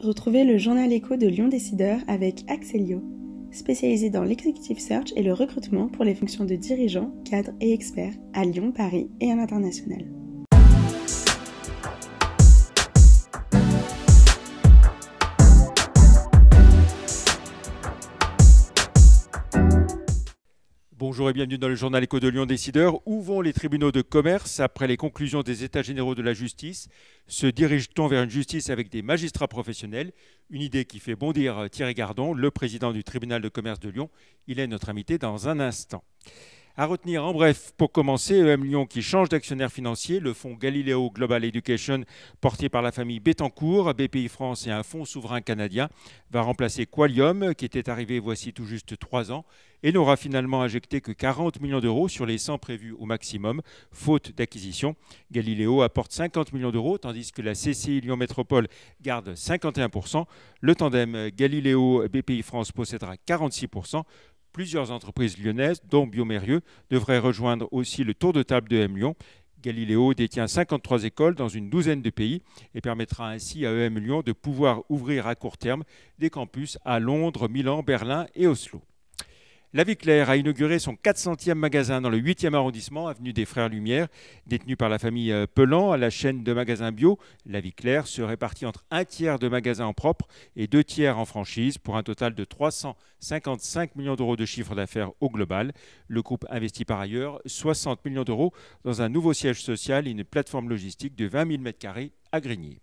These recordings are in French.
Retrouvez le journal écho de Lyon Décideur avec Axelio, spécialisé dans l'executive search et le recrutement pour les fonctions de dirigeants, cadres et experts à Lyon, Paris et à l'international. Bonjour et bienvenue dans le journal écho de Lyon Décideur. Où vont les tribunaux de commerce après les conclusions des États généraux de la justice? Se dirige-t-on vers une justice avec des magistrats professionnels? Une idée qui fait bondir Thierry Gardon, le président du tribunal de commerce de Lyon. Il est notre invité dans un instant. À retenir en bref, pour commencer, EM Lyon qui change d'actionnaire financier. Le fonds Galileo Global Education, porté par la famille Bettencourt, BPI France et un fonds souverain canadien, va remplacer Qualium, qui était arrivé voici tout juste 3 ans, et n'aura finalement injecté que 40 millions d'euros sur les 100 prévus au maximum, faute d'acquisition. Galileo apporte 50 millions d'euros, tandis que la CCI Lyon Métropole garde 51%. Le tandem Galileo-BPI France possédera 46%. Plusieurs entreprises lyonnaises, dont Biomérieux, devraient rejoindre aussi le tour de table de EM Lyon. Galileo détient 53 écoles dans une douzaine de pays et permettra ainsi à EM Lyon de pouvoir ouvrir à court terme des campus à Londres, Milan, Berlin et Oslo. La Vie Claire a inauguré son 400e magasin dans le 8e arrondissement, avenue des Frères Lumière. Détenu par la famille Pelan, à la chaîne de magasins bio, La Vie Claire se répartit entre un tiers de magasins en propre et 2 tiers en franchise pour un total de 355 millions d'euros de chiffre d'affaires au global. Le groupe investit par ailleurs 60 millions d'euros dans un nouveau siège social et une plateforme logistique de 20 000 m² à Grigny.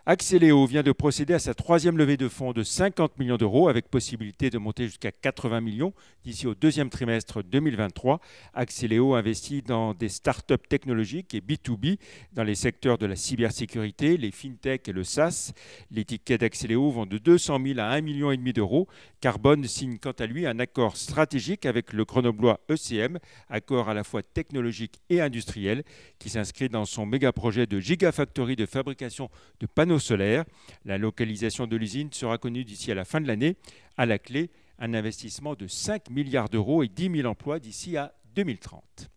Axelio vient de procéder à sa 3e levée de fonds de 50 millions d'euros avec possibilité de monter jusqu'à 80 millions d'ici au 2e trimestre 2023. Axelio investit dans des startups technologiques et B2B dans les secteurs de la cybersécurité, les fintech et le SaaS. Les tickets d'Axelio vont de 200 000 à 1,5 million d'euros. Carbone signe quant à lui un accord stratégique avec le grenoblois ECM, accord à la fois technologique et industriel, qui s'inscrit dans son méga projet de gigafactory de fabrication de panneaux solaires. La localisation de l'usine sera connue d'ici à la fin de l'année. À la clé, un investissement de 5 milliards d'euros et 10 000 emplois d'ici à 2030.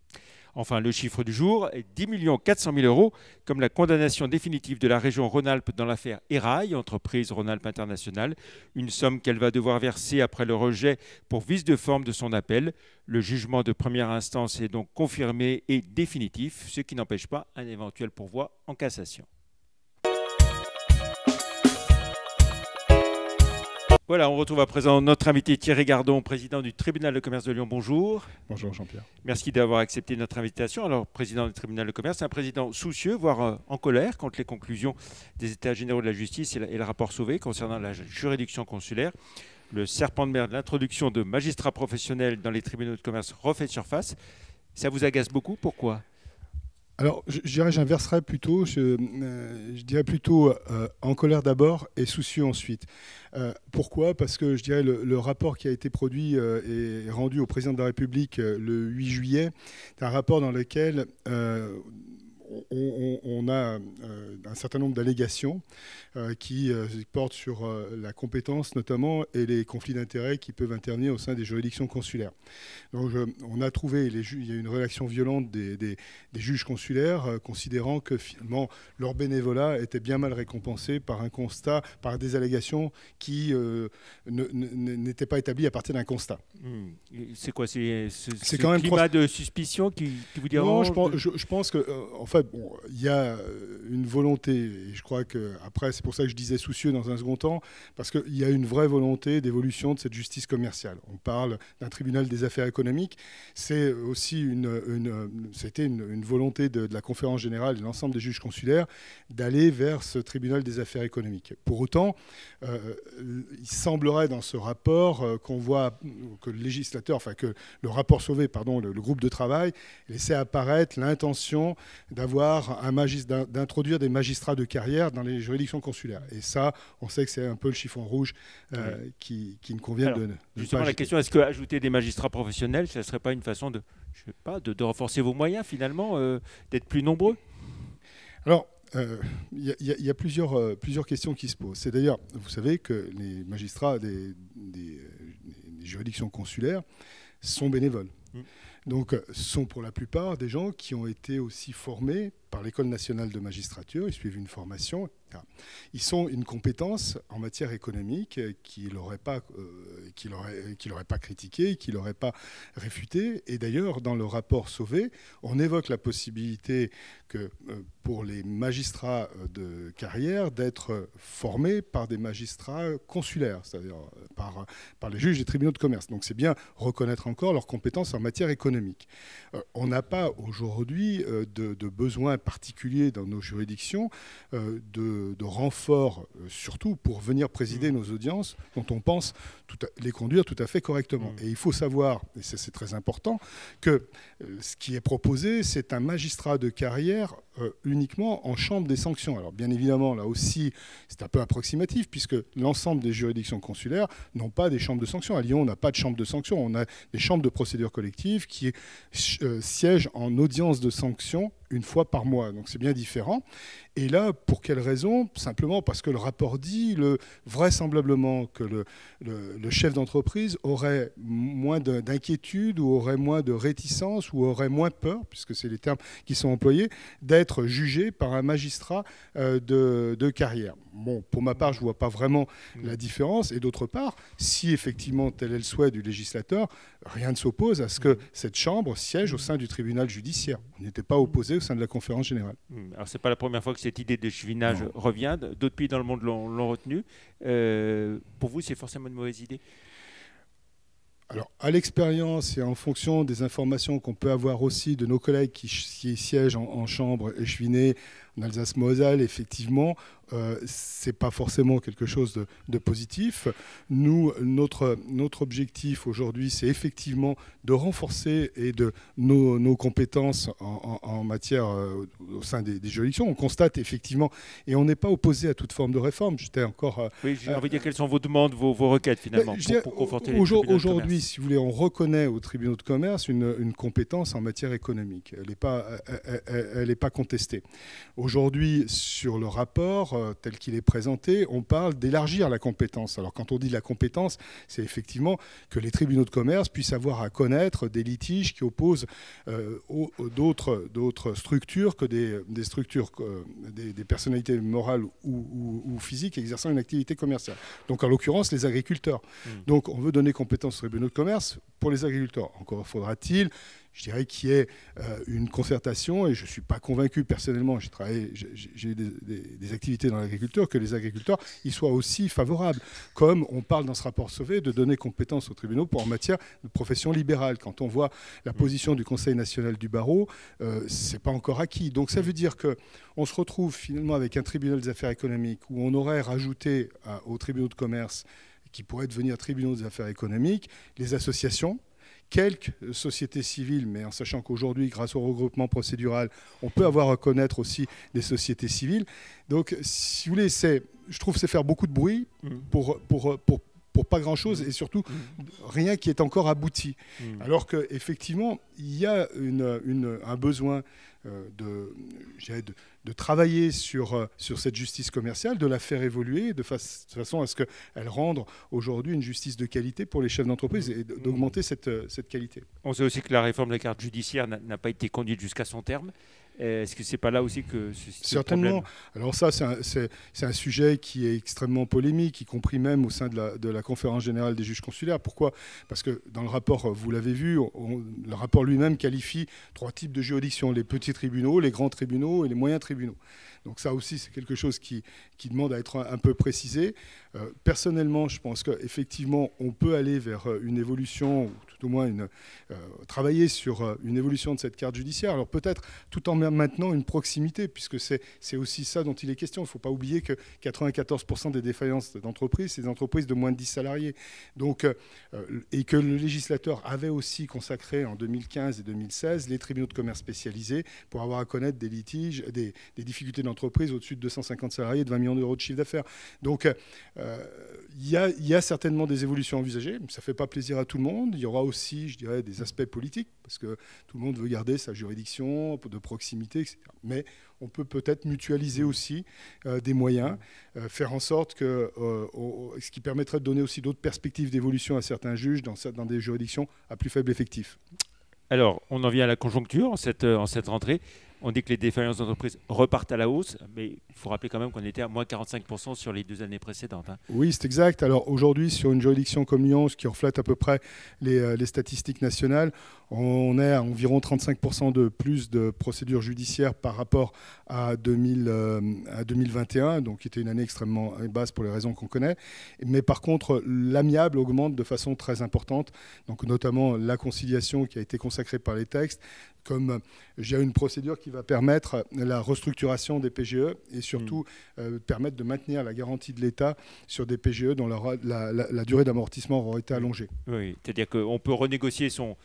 Enfin, le chiffre du jour est 10 400 000 euros, comme la condamnation définitive de la région Rhône-Alpes dans l'affaire Erail, entreprise Rhône-Alpes International, une somme qu'elle va devoir verser après le rejet pour vice de forme de son appel. Le jugement de première instance est donc confirmé et définitif, ce qui n'empêche pas un éventuel pourvoi en cassation. Voilà, on retrouve à présent notre invité Thierry Gardon, président du tribunal de commerce de Lyon. Bonjour. Bonjour Jean-Pierre. Merci d'avoir accepté notre invitation. Alors, président du tribunal de commerce, c'est un président soucieux, voire en colère contre les conclusions des États généraux de la justice et le rapport Sauvé concernant la juridiction consulaire. Le serpent de mer de l'introduction de magistrats professionnels dans les tribunaux de commerce refait surface. Ça vous agace beaucoup? Pourquoi ? Alors, j'inverserais plutôt, je dirais plutôt en colère d'abord et soucieux ensuite. Pourquoi ? Parce que je dirais le rapport qui a été produit et rendu au président de la République le 8 juillet, c'est un rapport dans lequel on a un certain nombre d'allégations qui portent sur la compétence notamment et les conflits d'intérêts qui peuvent intervenir au sein des juridictions consulaires. Donc, on a trouvé, il y a une réaction violente des juges consulaires considérant que finalement leur bénévolat était bien mal récompensé par un constat, par des allégations qui n'étaient pas établies à partir d'un constat. C'est quoi? C'est quand même climat de suspicion qui vous dérange? Non, je pense que en fait, bon, il y a une volonté, et je crois qu'après, c'est pour ça que je disais soucieux dans un second temps, parce qu'il y a une vraie volonté d'évolution de cette justice commerciale. On parle d'un tribunal des affaires économiques. C'est aussi c'était une volonté de la conférence générale et de l'ensemble des juges consulaires d'aller vers ce tribunal des affaires économiques. Pour autant, il semblerait dans ce rapport qu'on voit que le législateur, enfin que le rapport Sauvé, pardon, le groupe de travail, laissait apparaître l'intention d'introduire des magistrats de carrière dans les juridictions consulaires. Et ça, on sait que c'est un peu le chiffon rouge qui ne convient de justement, la question, est-ce qu'ajouter des magistrats professionnels, ça ne serait pas une façon de renforcer vos moyens, finalement, d'être plus nombreux? Alors, il y a plusieurs questions qui se posent. C'est d'ailleurs, vous savez que les magistrats des juridictions consulaires sont bénévoles. Donc, ce sont pour la plupart des gens qui ont été aussi formés par l'École nationale de magistrature, ils suivent une formation. Ils ont une compétence en matière économique qu'il n'aurait pas critiqué, qu'il n'aurait pas réfuté. Et d'ailleurs, dans le rapport Sauvé, on évoque la possibilité que pour les magistrats de carrière d'être formés par des magistrats consulaires, c'est-à-dire par les juges des tribunaux de commerce. Donc c'est bien reconnaître encore leurs compétences en matière économique. On n'a pas aujourd'hui de besoin particulier dans nos juridictions de renfort, surtout pour venir présider nos audiences, dont on pense les conduire tout à fait correctement. Et il faut savoir, et c'est très important, que ce qui est proposé, c'est un magistrat de carrière uniquement en chambre des sanctions. Alors bien évidemment, là aussi, c'est un peu approximatif, puisque l'ensemble des juridictions consulaires n'ont pas des chambres de sanctions. À Lyon, on n'a pas de chambre de sanctions, on a des chambres de procédure collective qui siègent en audience de sanctions une fois par mois. Donc c'est bien différent. Et là, pour quelle raison? Simplement parce que le rapport dit vraisemblablement que le chef d'entreprise aurait moins d'inquiétude ou aurait moins de réticence ou aurait moins peur, puisque c'est les termes qui sont employés, d'être jugé par un magistrat de carrière. Bon, pour ma part, je ne vois pas vraiment la différence. Et d'autre part, si effectivement tel est le souhait du législateur, rien ne s'oppose à ce que cette chambre siège au sein du tribunal judiciaire. On n'était pas opposé au sein de la conférence générale. Alors, ce n'est pas la première fois que cette idée d'échevinage revient. D'autres pays dans le monde l'ont retenu. Pour vous, c'est forcément une mauvaise idée? Alors, à l'expérience et en fonction des informations qu'on peut avoir aussi de nos collègues qui siègent en chambre échevinée en Alsace-Moselle, effectivement, ce n'est pas forcément quelque chose de positif. Nous, notre objectif aujourd'hui, c'est effectivement de renforcer nos compétences en matière au sein des juridictions. On constate effectivement, et on n'est pas opposé à toute forme de réforme. J'étais encore... oui, j'ai envie de dire, quelles sont vos demandes, vos requêtes finalement, pour conforter les tribunaux de commerce? Aujourd'hui, si vous voulez, on reconnaît aux tribunaux de commerce une compétence en matière économique. Elle n'est pas contestée. Aujourd'hui, sur le rapport tel qu'il est présenté, on parle d'élargir la compétence. Alors quand on dit la compétence, c'est effectivement que les tribunaux de commerce puissent avoir à connaître des litiges qui opposent d'autres structures que des structures, des personnalités morales ou physiques exerçant une activité commerciale. Donc en l'occurrence, les agriculteurs. Donc on veut donner compétence aux tribunaux de commerce pour les agriculteurs. Encore faudra-t-il, je dirais, qu'il y ait une concertation, et je ne suis pas convaincu personnellement, j'ai des activités dans l'agriculture, que les agriculteurs y soient aussi favorables. Comme on parle dans ce rapport Sauvé de donner compétence aux tribunaux en matière de profession libérale. Quand on voit la position du Conseil national du barreau, ce n'est pas encore acquis. Donc ça veut dire qu'on se retrouve finalement avec un tribunal des affaires économiques où on aurait rajouté aux tribunaux de commerce, qui pourraient devenir tribunaux des affaires économiques, les associations, quelques sociétés civiles, mais en sachant qu'aujourd'hui, grâce au regroupement procédural, on peut avoir à connaître aussi des sociétés civiles. Donc, si vous voulez, je trouve que c'est faire beaucoup de bruit pour pas grand-chose, et surtout rien qui est encore abouti. Alors qu'effectivement, il y a un besoin de travailler sur cette justice commerciale, de la faire évoluer de façon à ce qu'elle rende aujourd'hui une justice de qualité pour les chefs d'entreprise et d'augmenter cette qualité. On sait aussi que la réforme de la carte judiciaire n'a pas été conduite jusqu'à son terme. Est-ce que c'est pas là aussi que certainement. Alors ça, c'est un sujet qui est extrêmement polémique, y compris même au sein de la conférence générale des juges consulaires. Pourquoi? Parce que dans le rapport, vous l'avez vu, le rapport lui-même qualifie 3 types de juridictions: les petits tribunaux, les grands tribunaux et les moyens tribunaux. Donc ça aussi, c'est quelque chose qui demande à être un peu précisé. Personnellement, je pense qu'effectivement, on peut aller vers une évolution, ou tout au moins travailler sur une évolution de cette carte judiciaire. Alors peut-être tout en maintenant une proximité, puisque c'est aussi ça dont il est question. Il ne faut pas oublier que 94% des défaillances d'entreprises, c'est des entreprises de moins de 10 salariés. Donc, et que le législateur avait aussi consacré en 2015 et 2016 les tribunaux de commerce spécialisés pour avoir à connaître des litiges, des difficultés d'entreprise au-dessus de 250 salariés, de 20 millions d'euros de chiffre d'affaires. Donc, il y a certainement des évolutions envisagées. Ça ne fait pas plaisir à tout le monde. Il y aura aussi, je dirais, des aspects politiques, parce que tout le monde veut garder sa juridiction de proximité, etc. Mais on peut peut-être mutualiser aussi des moyens, faire en sorte que ce qui permettrait de donner aussi d'autres perspectives d'évolution à certains juges dans des juridictions à plus faible effectif. Alors, on en vient à la conjoncture en cette rentrée. On dit que les défaillances d'entreprise repartent à la hausse, mais il faut rappeler quand même qu'on était à moins 45% sur les 2 années précédentes. Oui, c'est exact. Alors aujourd'hui, sur une juridiction comme Lyon, ce qui reflète à peu près les statistiques nationales, on est à environ 35% de plus de procédures judiciaires par rapport à 2021, donc qui était une année extrêmement basse pour les raisons qu'on connaît. Mais par contre, l'amiable augmente de façon très importante, donc notamment la conciliation qui a été consacrée par les textes, comme j'ai une procédure qui va permettre la restructuration des PGE et surtout permettre de maintenir la garantie de l'État sur des PGE dont la durée d'amortissement aura été allongée. Oui, c'est-à-dire qu'on peut renégocier son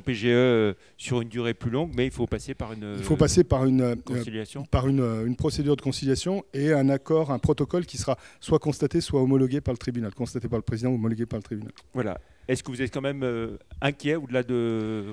PGE sur une durée plus longue, mais il faut passer par une conciliation. Par une procédure de conciliation et un accord, un protocole qui sera soit constaté, soit homologué par le tribunal, constaté par le président, homologué par le tribunal. Voilà. Est-ce que vous êtes quand même inquiet au-delà de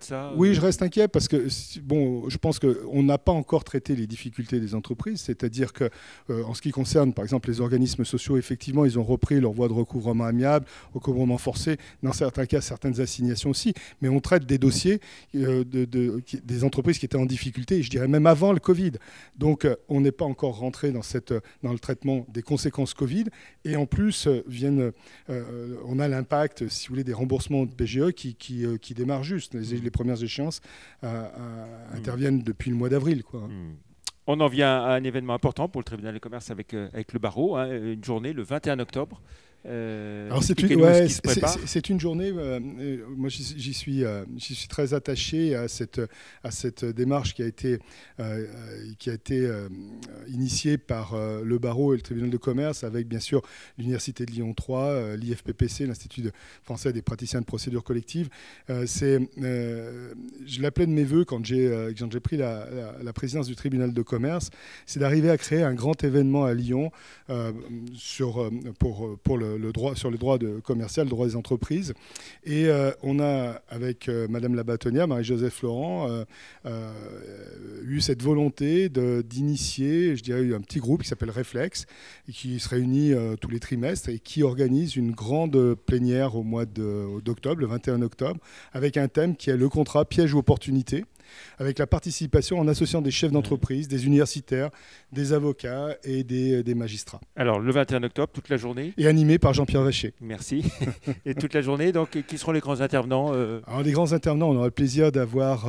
ça? Oui, je reste inquiet parce que je pense qu'on n'a pas encore traité les difficultés des entreprises. C'est-à-dire que, en ce qui concerne, par exemple, les organismes sociaux, effectivement, ils ont repris leur voie de recouvrement amiable, recouvrement forcé, dans certains cas, certaines assignations aussi. Mais on traite des dossiers des entreprises qui étaient en difficulté, je dirais même avant le Covid. Donc, on n'est pas encore rentré dans le traitement des conséquences Covid. Et en plus, on a l'impact, si vous voulez, des remboursements de PGE qui démarrent juste. Les premières échéances interviennent depuis le mois d'avril. On en vient à un événement important pour le tribunal de commerce avec le barreau, une journée le 21 octobre. Alors c'est une journée, moi j'y suis très attaché à cette démarche qui a été initiée par le barreau et le tribunal de commerce avec bien sûr l'Université de Lyon 3, l'IFPPC, l'Institut français des praticiens de procédure collective. Je l'appelais de mes voeux quand j'ai pris la présidence du tribunal de commerce, c'est d'arriver à créer un grand événement à Lyon sur le droit commercial, le droit des entreprises. Et on a, avec Madame la bâtonnière, Marie-Joseph Laurent, eu cette volonté d'initier, je dirais, un petit groupe qui s'appelle Réflexe, et qui se réunit tous les trimestres et qui organise une grande plénière au mois d'octobre, le 21 octobre, avec un thème qui est le contrat piège ou opportunité, avec la participation en associant des chefs d'entreprise, des universitaires, des avocats et des magistrats. Alors, le 21 octobre, toute la journée. Et animé par Jean-Pierre Vacher. Merci. Et toute la journée, donc, qui seront les grands intervenants Alors, les grands intervenants, on aura le plaisir d'avoir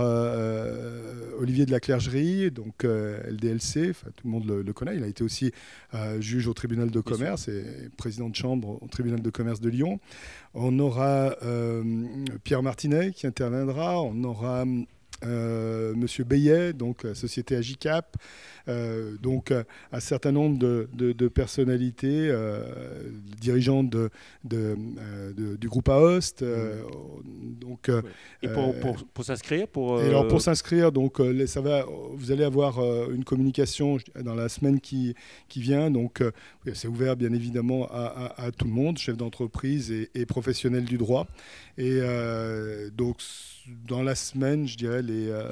Olivier de la Clergerie, donc LDLC, tout le monde le connaît. Il a été aussi juge au tribunal de commerce et président de chambre au tribunal de commerce de Lyon. On aura Pierre Martinet qui interviendra. On aura Monsieur Bayet, donc la société Agicap, donc un certain nombre de personnalités dirigeantes du groupe AOST. Et pour s'inscrire alors pour s'inscrire, donc vous allez avoir une communication dans la semaine qui vient. Donc c'est ouvert bien évidemment à tout le monde, chefs d'entreprise et professionnels du droit. Et donc dans la semaine, je dirais,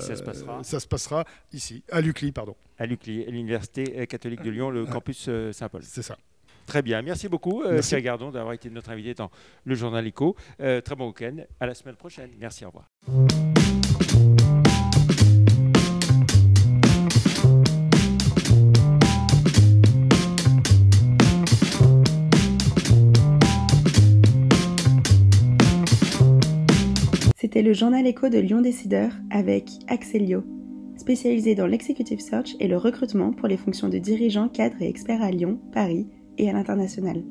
ça se passera ici, à l'UCLI, pardon. À l'UCLI, l'Université catholique de Lyon, le campus Saint-Paul. C'est ça. Très bien. Merci beaucoup, Thierry Gardon, d'avoir été notre invité dans le Journal Écho. Très bon week-end. À la semaine prochaine. Merci, au revoir. C'était le Journal Écho de Lyon Décideur avec Axelio, spécialisé dans l'executive search et le recrutement pour les fonctions de dirigeants, cadres et experts à Lyon, Paris et à l'international.